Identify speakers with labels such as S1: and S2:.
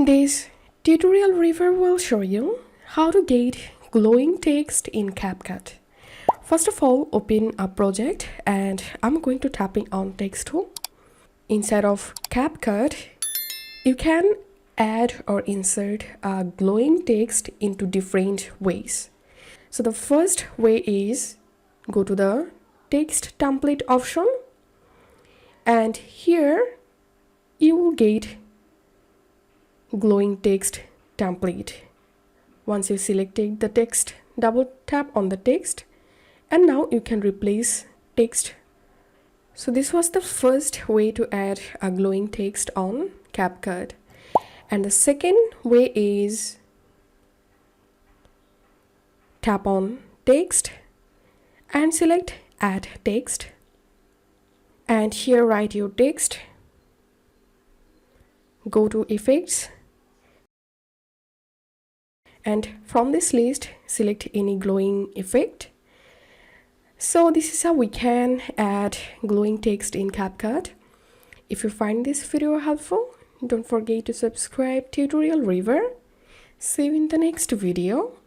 S1: This tutorial review will show you how to get glowing text in CapCut. First of all, open a project and I'm going to tapping on text tool. Inside of CapCut, you can add or insert a glowing text into different ways. So the first way is go to the text template option, and here you will get glowing text template. Once you selected the text, double tap on the text and now you can replace text. So this was the first way to add a glowing text on CapCut. And the second way is tap on text and select add text, and here write your text. Go to effects, and from this list select any glowing effect. So this is how we can add glowing text in CapCut. If you find this video helpful, don't forget to subscribe Tutorial River. See you in the next video.